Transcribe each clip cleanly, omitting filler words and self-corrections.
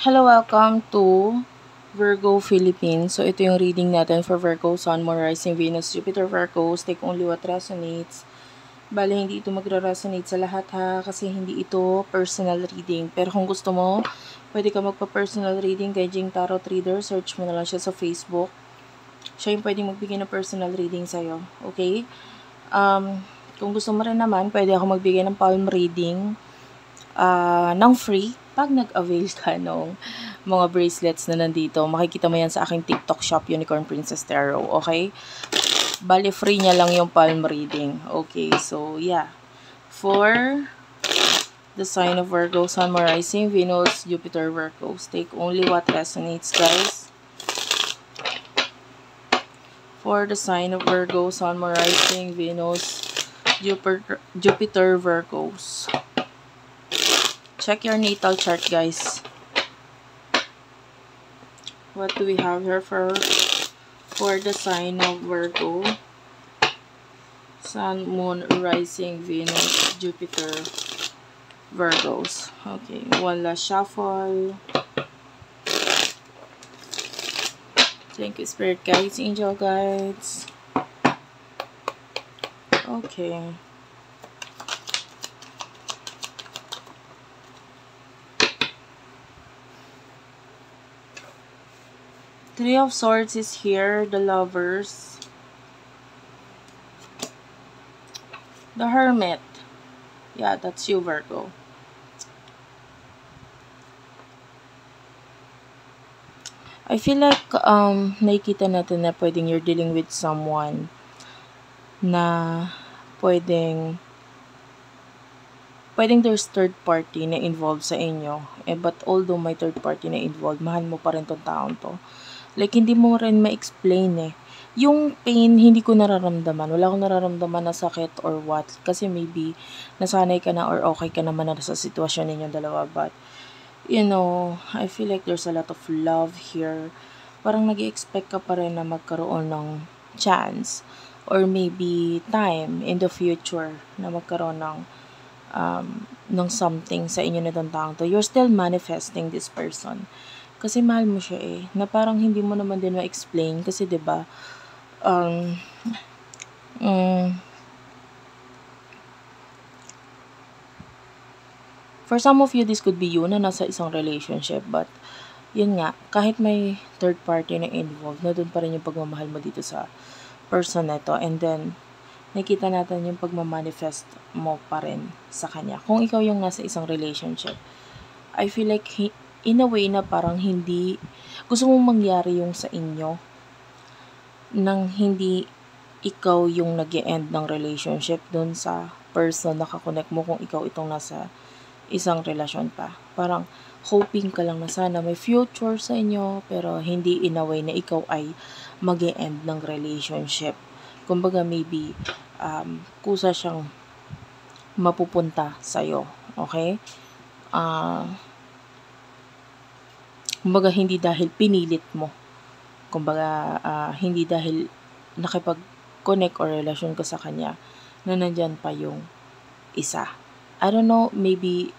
Hello, welcome to Virgo Philippines. So, ito yung reading natin for Virgo, Sun, Moon, Rising, Venus, Jupiter, Virgos. Take only what resonates. Bale, hindi ito magre-resonate sa lahat ha, kasi hindi ito personal reading. Pero kung gusto mo, pwede ka magpa-personal reading kay Jing Tarot Reader. Search mo na lang siya sa Facebook. Siya yung pwedeng magbigay ng personal reading sa'yo. Okay? Kung gusto mo rin naman, pwede ako magbigay ng palm reading ng free pag nag-avail ka ng mga bracelets na nandito. Makikita mo yan sa aking TikTok shop, Unicorn Princess Tarot. Okay? Bali, free niya lang yung palm reading. Okay, so yeah. For the sign of Virgo, Sun, Moon, Rising, Venus, Jupiter, Virgos. Take only what resonates, guys. For the sign of Virgo, Sun, Moon, Rising, Venus, Jupiter, Virgos. Check your natal chart, guys. What do we have here for the sign of Virgo? Sun, Moon, Rising, Venus, Jupiter, Virgos. Okay, one last shuffle. Thank you, Spirit Guides, Angel Guides. Okay. Three of Swords is here, the Lovers. The Hermit. Yeah, that's you, Virgo. I feel like nakikita natin na pwedeng you're dealing with someone na pwedeng there's third party na involved sa inyo. But although may third party na involved, mahal mo pa rin tong taong to. Like, hindi mo rin ma-explain eh. Yung pain, hindi ko nararamdaman. Wala akong nararamdaman na sakit or what. Kasi maybe, nasanay ka na or okay ka naman na sa sitwasyon ninyong dalawa. But, you know, I feel like there's a lot of love here. Parang nag-expect ka pa rin na magkaroon ng chance or maybe time in the future na magkaroon ng something sa inyo na taong to. You're still manifesting this person. Kasi mahal mo siya eh. Na parang hindi mo naman din ma-explain. Kasi 'di ba for some of you, this could be you na nasa isang relationship. But, yun nga, kahit may third party na involved, na doon pa rin yung pagmamahal mo dito sa person na to. And then, nakita natin yung pagmamanifest mo pa rin sa kanya. Kung ikaw yung nasa isang relationship, I feel like in a way na parang hindi, gusto mong mangyari yung sa inyo, nang hindi ikaw yung nag-e-end ng relationship dun sa person na kakonect mo kung ikaw itong nasa isang relasyon pa. Parang hoping ka lang na sana may future sa inyo, pero hindi in a way na ikaw ay mag-e-end ng relationship. Kumbaga maybe kusa siyang mapupunta sa'yo. Okay? Kumbaga, hindi dahil pinilit mo. Kumbaga, hindi dahil nakipag-connect or relasyon ka sa kanya na nandyan pa yung isa. I don't know, maybe,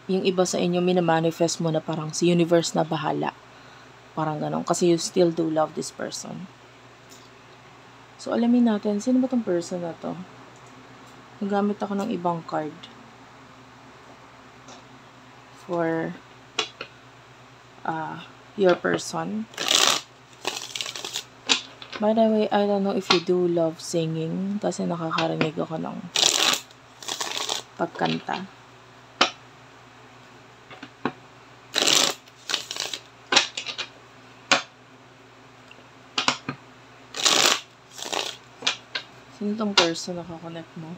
yung iba sa inyo, minamanifest mo na parang si universe na bahala. Parang ganon. Kasi you still do love this person. So, alamin natin, sino ba tong person na to? Nagamit ako ng ibang card for your person. By the way, I don't know if you do love singing kasi nakakarinig ako ng pagkanta. Sino tong person na kakonect mo?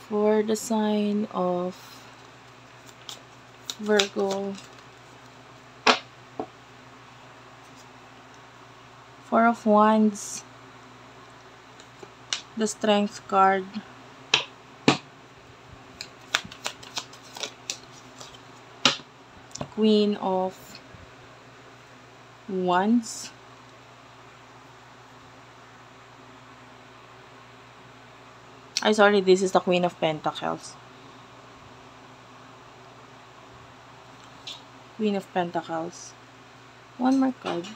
For the sign of Virgo, Four of Wands, the Strength card, Queen of Wands, Ay, sorry, this is the Queen of Pentacles. Queen of Pentacles. One more card.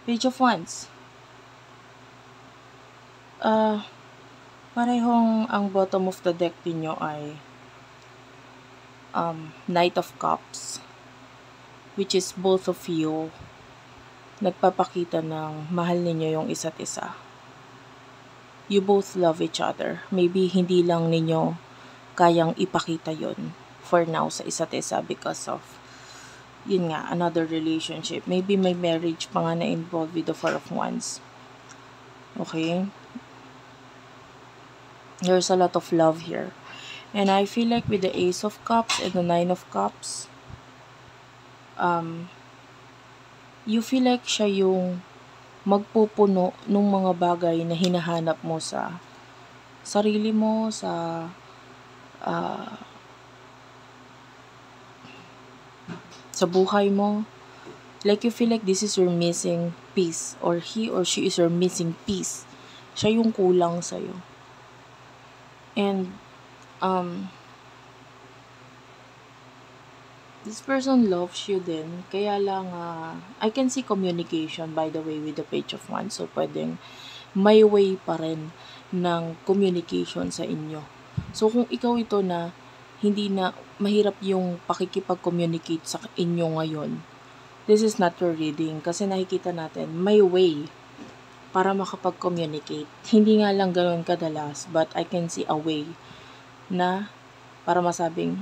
Page of Wands. Parehong ang bottom of the deck ninyo ay Knight of Cups, which is both of you nagpapakita ng mahal ninyo yung isa't isa. You both love each other. Maybe hindi lang ninyo kayang ipakita yon for now sa isa't isa because of yun nga, another relationship. Maybe may marriage pa nga na involved with the Four of Wands. Okay? There's a lot of love here. And I feel like with the Ace of Cups and the Nine of Cups, you feel like siya yung magpupuno ng mga bagay na hinahanap mo sa sarili mo, sa buhay mo. Like you feel like this is your missing piece, or he or she is your missing piece. Siya yung kulang sa'yo. And this person loves you din. Kaya lang, I can see communication, by the way, with the Page of Wands. So, pwedeng may way pa rin ng communication sa inyo. So, kung ikaw ito na hindi na mahirap yung pakikipag-communicate sa inyo ngayon, this is not your reading. Kasi nakikita natin, may way para makapag-communicate. Hindi nga lang ganoon kadalas, but I can see a way na para masabing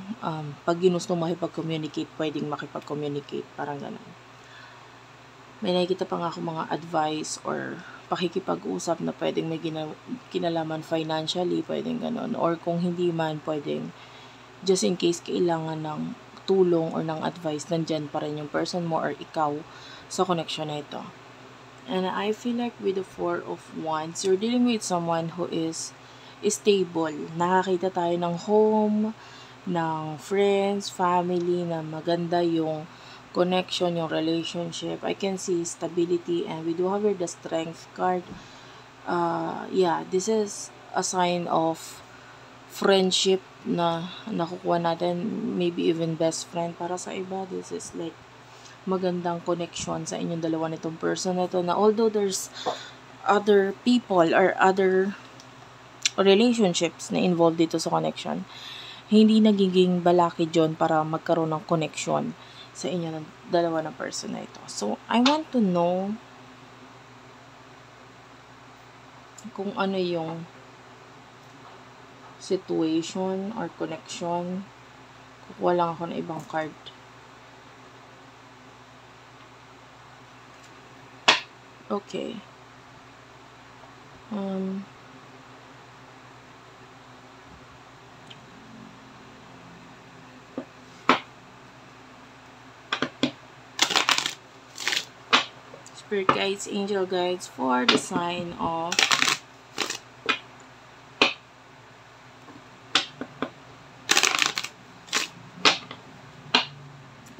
pag ginustong makipag-communicate, pwedeng makipag-communicate. Parang gano'n. May nakikita pa nga ako mga advice or pakikipag-usap na pwedeng may kinalaman financially, pwedeng gano'n. Or kung hindi man, pwedeng just in case kailangan ng tulong or ng advice, nandyan pa rin yung person mo or ikaw sa connection na ito. And I feel like with the Four of Wands, you're dealing with someone who is stable. Nakakita tayo ng home, ng friends, family, na maganda yung connection, yung relationship. I can see stability, and we do have here the Strength card. Yeah, this is a sign of friendship na nakukuha natin, maybe even best friend para sa iba. This is like magandang connection sa inyong dalawa nitong person na ito, na although there's other people or other relationships na involved dito sa connection, hindi nagiging balakid yun para magkaroon ng connection sa inyo ng dalawa ng person na ito. So, I want to know kung ano yung situation or connection. Kukuha lang ako ng ibang card. Okay. Spirit guides, angel guides for the sign of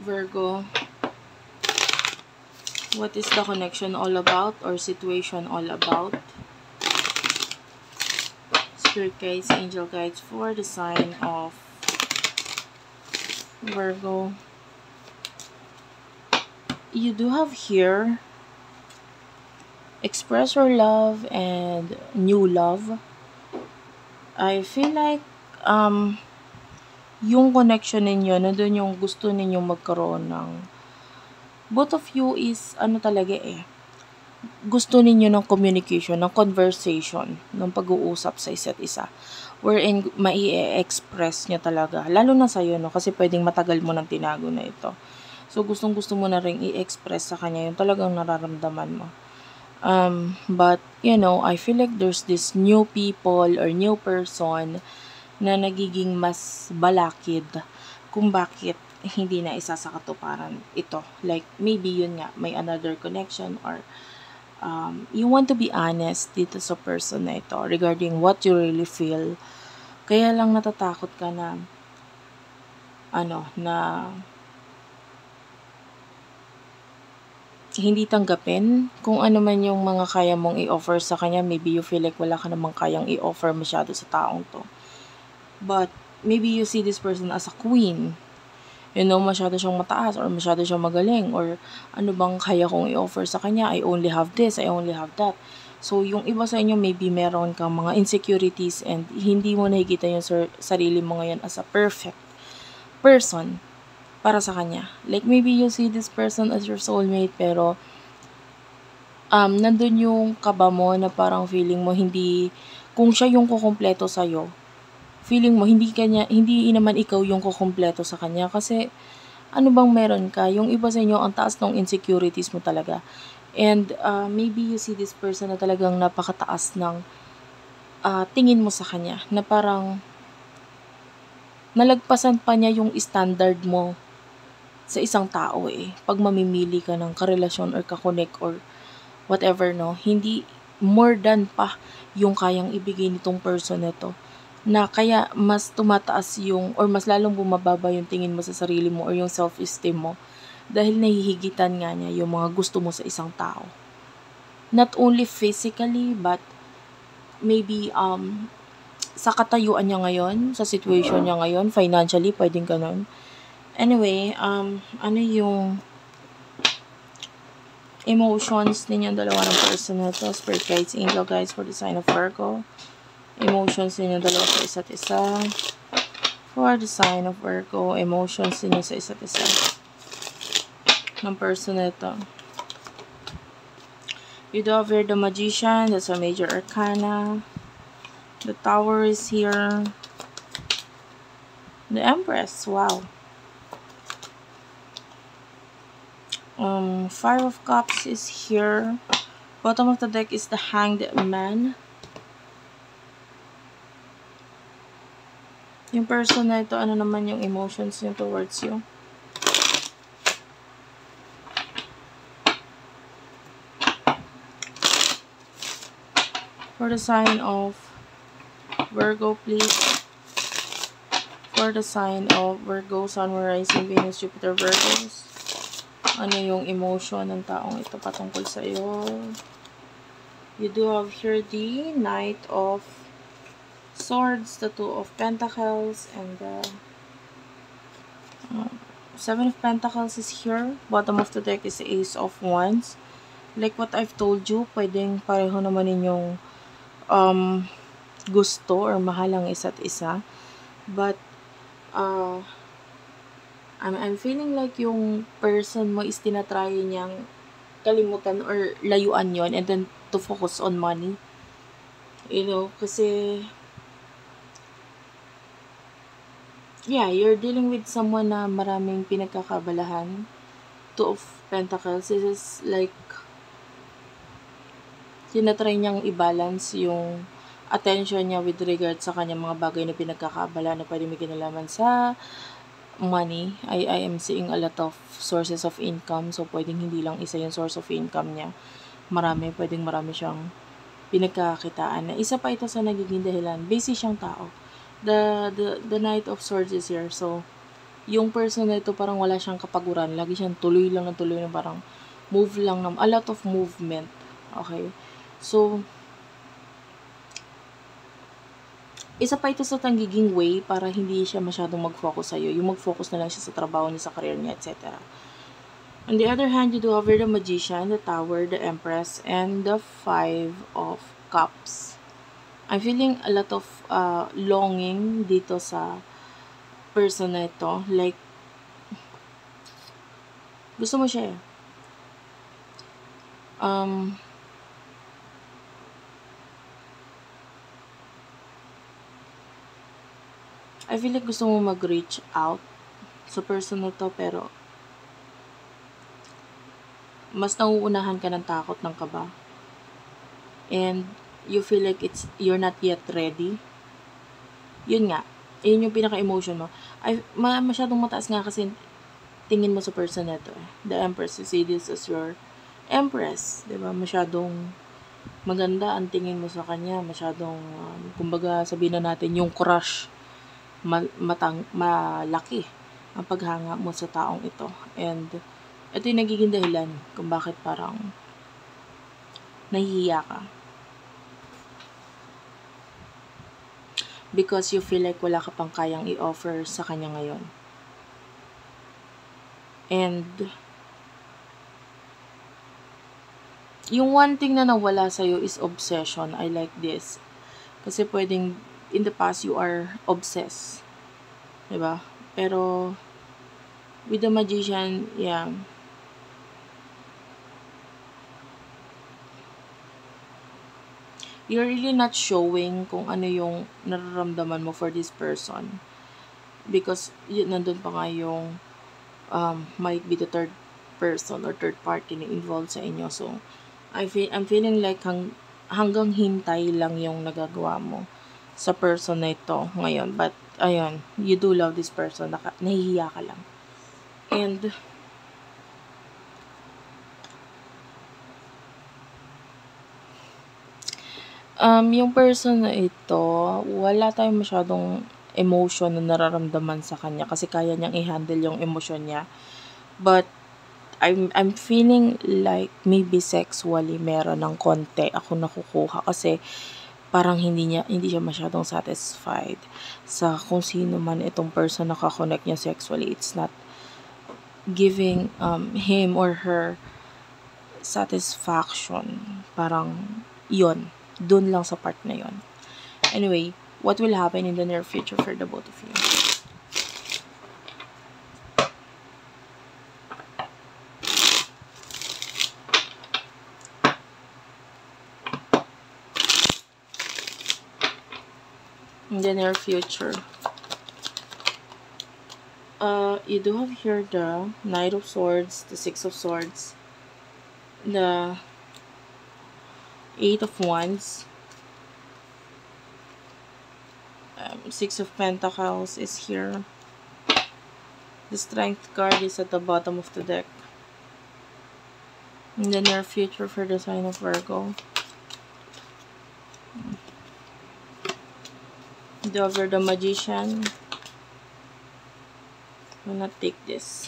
Virgo. What is the connection all about or situation all about? Spirit guides, angel guides for the sign of Virgo. You do have here express your love and new love. I feel like yung connection ninyo, nandun yung gusto ninyong magkaroon ng both of you is talaga gusto ninyo ng communication, ng conversation, ng pag-uusap sa isa't isa, wherein mai-express niya talaga, lalo na sa'yo, no, kasi pwedeng matagal mo nang tinago na ito. So, gustong-gusto mo na rin i-express sa kanya yung talagang nararamdaman mo. But, I feel like there's this new people or new person na nagiging mas balakid kung bakit hindi na isa sa katuparan ito. Like, maybe yun nga, may another connection or you want to be honest dito sa person na ito regarding what you really feel. Kaya lang natatakot ka na na hindi tanggapin kung ano man yung mga kaya mong i-offer sa kanya. Maybe you feel like wala ka namang kayang i-offer masyado sa taong to. But maybe you see this person as a queen. You know, masyado siyang mataas or masyado siyang magaling or ano bang kaya kong i-offer sa kanya. I only have this, I only have that. So, yung iba sa inyo, maybe meron kang mga insecurities and hindi mo nakikita yung sarili mo ngayon as a perfect person para sa kanya. Like, maybe you see this person as your soulmate, pero nandun yung kaba mo na parang feeling mo hindi, kung siya yung kukumpleto sa'yo, feeling mo hindi naman ikaw yung kukumpleto sa kanya kasi ano bang meron ka? Yung iba sa inyo, ang taas ng insecurities mo talaga. And maybe you see this person na talagang napakataas ng tingin mo sa kanya. Na parang nalagpasan pa niya yung standard mo sa isang tao eh. Pag mamimili ka ng karelasyon or kakonek or whatever, no? Hindi more than pa yung kayang ibigay nitong person na to. Na kaya mas tumataas yung or mas lalong bumababa yung tingin mo sa sarili mo or yung self-esteem mo dahil nahihigitan nga niya yung mga gusto mo sa isang tao. Not only physically but maybe sa katayuan niya ngayon, sa situation niya ngayon, financially, pwedeng ganun. Anyway, ano yung emotions ninyong dalawa ng person na to? Spirit guides, angel guides for the sign of Virgo. Emotions ninyong dalawa sa isa't isa. For the sign of Virgo, emotions ninyo sa isa't isa ng person na ito. You do have here the Magician. That's a major arcana. The Tower is here. The Empress. Wow. Five of Cups is here. Bottom of the deck is the Hanged Man. Yung person na ito, ano naman yung emotions niyo towards you? For the sign of Virgo, please. For the sign of Virgo, Sun, Moon, Rising, Venus, Jupiter, Virgos. Ano yung emotion ng taong ito patungkol sa iyo? You do have here the Knight of Swords, the Two of Pentacles, and the Seven of Pentacles is here. Bottom of the deck is the Ace of Wands. Like what I've told you, pwedeng pareho naman ninyong gusto or mahal ang isa't isa. But, I'm feeling like yung person mo is tinatry niyang kalimutan or layuan yon and then to focus on money. You know, kasi yeah, you're dealing with someone na maraming pinagkakabalahan. Two of Pentacles, this is like tinatry niyang i-balance yung attention niya with regard sa kanyang mga bagay na pinagkakaabala na pwede may kinalaman sa money. I am seeing a lot of sources of income. So, pwedeng hindi lang isa yung source of income niya. Pwedeng marami siyang pinagkakitaan. Na isa pa ito sa nagiging dahilan. Busy siyang tao. The Knight of Swords is here. So, yung person na ito parang wala siyang kapaguran. Lagi siyang tuloy lang, parang move lang, a lot of movement. Okay? So, isa pa ito sa tanggiging way para hindi siya masyadong mag-focus sa'yo. Yung mag-focus na lang siya sa trabaho niya, sa career niya, etc. On the other hand, you do have the Magician, the Tower, the Empress, and the Five of Cups. I'm feeling a lot of longing dito sa person na ito. Like, gusto mo siya eh. I feel like gusto mo mag-reach out sa person na to, pero mas nauunahan ka ng takot, ng kaba. And you feel like you're not yet ready. Yun nga. Yun yung pinaka-emotion mo. Masyadong mataas nga kasi tingin mo sa person na to. The Empress, you see this as your Empress. Diba? Masyadong maganda ang tingin mo sa kanya. Masyadong, kumbaga sabihin na natin, yung crush. Malaki ang paghanga mo sa taong ito. And ito yung nagiging dahilan kung bakit parang nahihiya ka. Because you feel like wala ka pang kayang i-offer sa kanya ngayon. And yung one thing na nawala sa'yo is obsession. I like this. Kasi pwedeng, in the past, you are obsessed. Diba? Pero, with the Magician, yeah. You're really not showing kung ano yung nararamdaman mo for this person. Because, nandun pa nga yung, might be the third person or third party na involved sa inyo. So, I'm feeling like hanggang hintay lang yung nagagawa mo sa person na ito ngayon. But, ayun, you do love this person. Nahihiya ka lang. And, yung person na ito, wala tayong masyadong emotion na nararamdaman sa kanya kasi kaya niyang i-handle yung emosyon niya. But, I'm feeling like maybe sexually meron ng konti ako nakukuha kasi parang hindi siya masyadong satisfied sa kung sino man itong person na kakonect niya sexually. It's not giving him or her satisfaction. Parang yon, dun lang sa part na yon. Anyway, what will happen in the near future for the both of you? In the near future, you do have here the Knight of Swords, the Six of Swords, the Eight of Wands, Six of Pentacles is here. The Strength card is at the bottom of the deck. In the near future for the sign of Virgo, the Magician. I will not take this.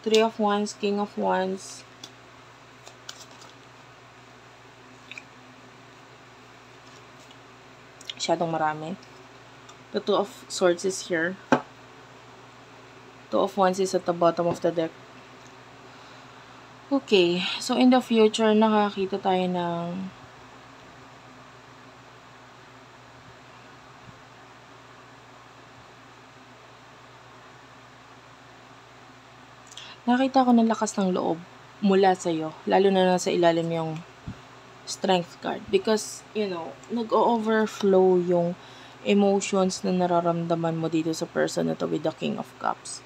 Three of Wands, King of Wands, masyadong marami. The Two of Swords is here. Two of Wands is at the bottom of the deck. Okay, so in the future, nakakita tayo ng nakita ko ng lakas ng loob mula sa'yo, lalo na nasa ilalim yung Strength card. Because, nag-overflow yung emotions na nararamdaman mo dito sa person na to with the King of Cups.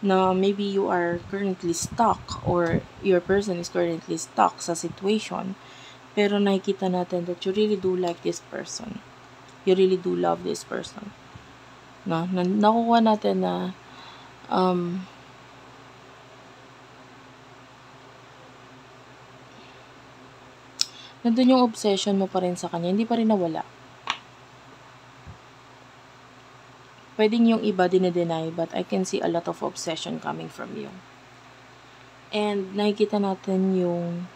Na maybe you are currently stuck or your person is currently stuck sa situation. Pero nakikita natin that you really do like this person. You really do love this person. Nakukuha natin na nandun yung obsession mo pa rin sa kanya, hindi pa rin nawala. Pwedeng yung iba dinedeny, but I can see a lot of obsession coming from you. And nakikita natin yung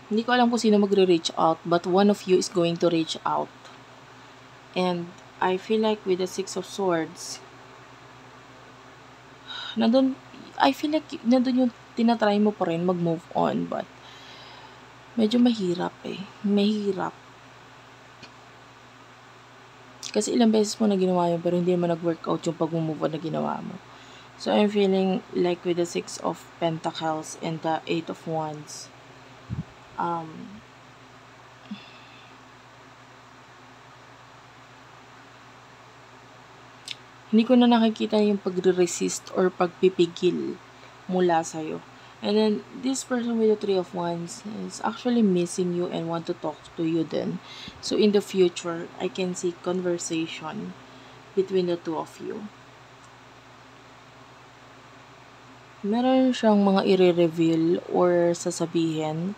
hindi ko alam kung sino magre-reach out, but one of you is going to reach out. And I feel like with the Six of Swords, I feel like nandun yung tinatry mo pa rin mag-move on, but medyo mahirap eh. Mahirap. Kasi ilang beses mo na ginawa yun, pero hindi naman nag-workout yung pag-move on na ginawa mo. So, I'm feeling like with the Six of Pentacles and the Eight of Wands, hindi ko na nakikita yung pagre-resist or pagpipigil mula sa'yo. And then, this person with the Three of Wands is actually missing you and want to talk to you then. So, in the future, I can see conversation between the two of you. Meron siyang mga i-reveal or sasabihin.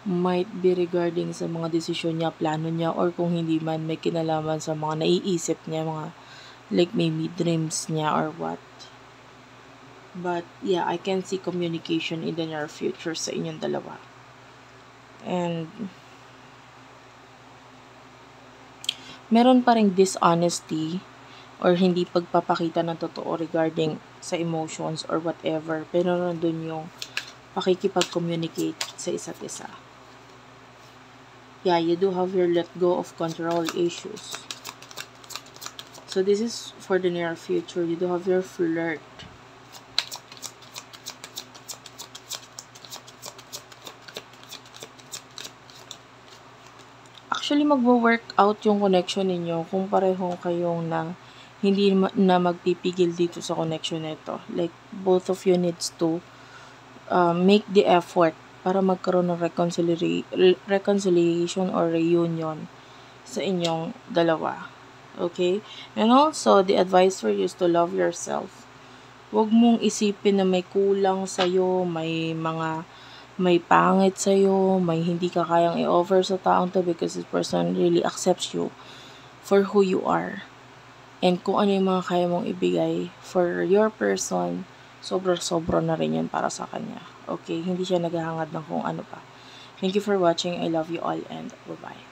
Might be regarding sa mga desisyon niya, plano niya, or kung hindi man, may kinalaman sa mga naiisip niya, mga Like maybe dreams niya or what. But yeah, I can see communication in the near future sa inyong dalawa. And meron pa ring dishonesty or hindi pagpapakita ng totoo regarding sa emotions or whatever. Pero nandun yung pakikipag-communicate sa isa't isa. Yeah, you do have your let go of control issues. So this is for the near future. You do have your flirt. Actually, magwo-work out yung connection ninyo kung pareho kayong hindi na magpipigil dito sa connection nito. Like, both of you needs to make the effort para magkaroon ng reconciliation or reunion sa inyong dalawa. Okay? And also, the advice for you is to love yourself. Huwag mong isipin na may kulang sa'yo, may pangit sa'yo, may hindi ka kayang i-offer sa taong to because this person really accepts you for who you are. And kung ano yung mga kaya mong ibigay for your person, sobra-sobra na rin yun para sa kanya. Okay? Hindi siya naghahangad ng kung ano pa. Thank you for watching. I love you all and bye-bye.